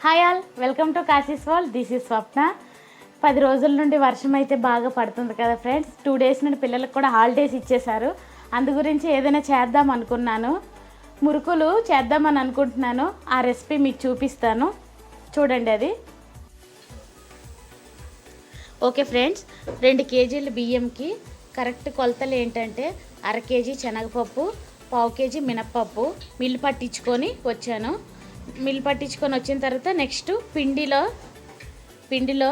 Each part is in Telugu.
Hi all, welcome to Kashi's world. This is Swapna. 10 రోజుల నుండి వర్షం అయితే బాగా పడుతుంది కదా ఫ్రెండ్స్. 2 డేస్ నుండి పిల్లలకు కూడా హాలిడేస్ ఇచ్చేశారు. అందు గురించి ఏదైనా చేద్దాం అనుకున్నాను. మురుకులు చేద్దామని అనుకుంటున్నాను. ఆ రెసిపీ మీకు చూపిస్తాను, చూడండి. అది ఓకే ఫ్రెండ్స్, 2 కేజీల బియ్యంకి కరెక్ట్ కొలతలు ఏంటంటే 1/2 కేజీ శనగపప్పు, 1/2 కేజీ మినప్పప్పు మిల్లు పట్టించుకొని వచ్చాను. మిల్ పట్టించుకొని వచ్చిన తర్వాత నెక్స్ట్ పిండిలో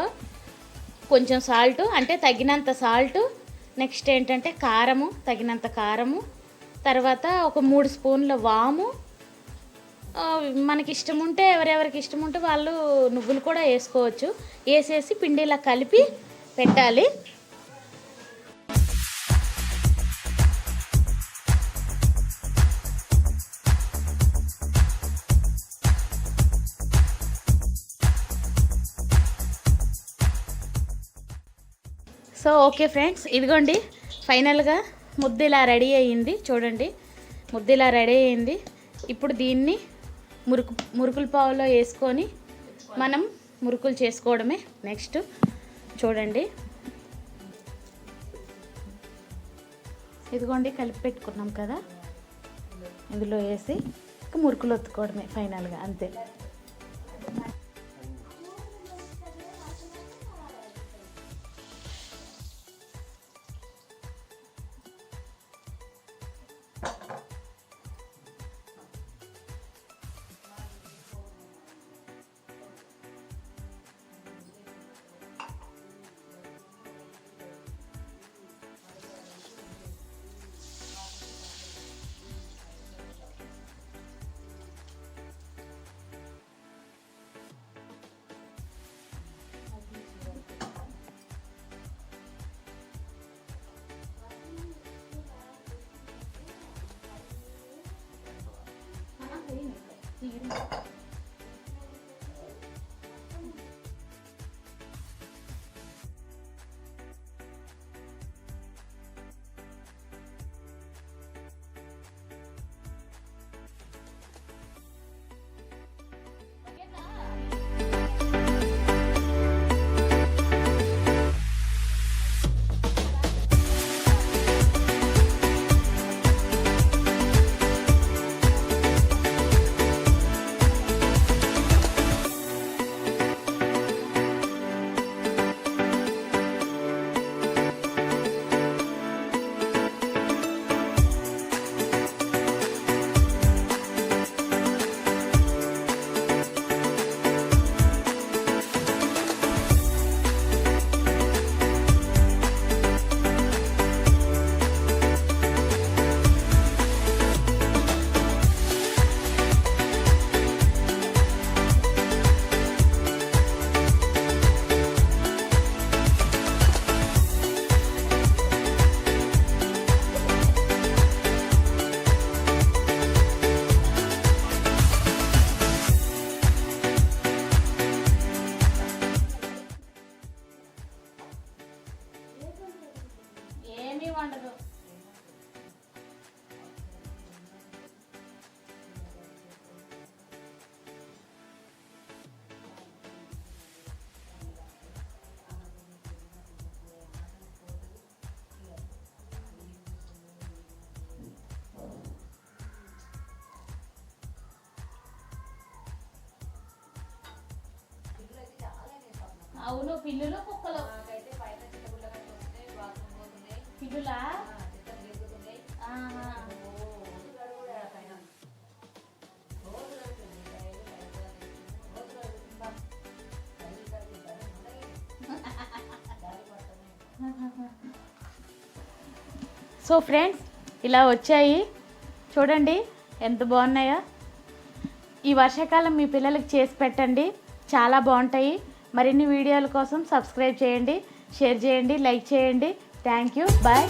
కొంచెం సాల్ట్, అంటే తగినంత సాల్ట్, నెక్స్ట్ ఏంటంటే కారము, తగినంత కారము, తర్వాత ఒక 3 స్పూన్ల వాము, మనకి ఇష్టం ఉంటే ఎవరెవరికి ఇష్టం ఉంటే వాళ్ళు నువ్వులు కూడా వేసుకోవచ్చు. వేసేసి పిండిలా కలిపి పెట్టాలి. సో ఓకే ఫ్రెండ్స్, ఇదిగోండి ఫైనల్గా ముద్ద ఇలా రెడీ అయ్యింది. చూడండి, ముద్ద ఇలా రెడీ అయ్యింది. ఇప్పుడు దీన్ని మురుకుల పావులో వేసుకొని మనం మురుకులు చేసుకోవడమే. నెక్స్ట్ చూడండి, ఇదిగోండి కలిపి పెట్టుకున్నాం కదా, ఇందులో వేసి మురుకులు ఒత్తుకోవడమే ఫైనల్గా, అంతే. అవును, పిల్లులు కుక్కలు పిల్లులా. సో ఫ్రెండ్స్, ఇలా వచ్చాయి చూడండి, ఎంత బాగున్నాయో. ఈ వర్షాకాలం మీ పిల్లలకి చేసి పెట్టండి, చాలా బాగుంటాయి. మరిన్ని వీడియోల కోసం సబ్స్క్రైబ్ చేయండి, షేర్ చేయండి, లైక్ చేయండి. Thank you, bye.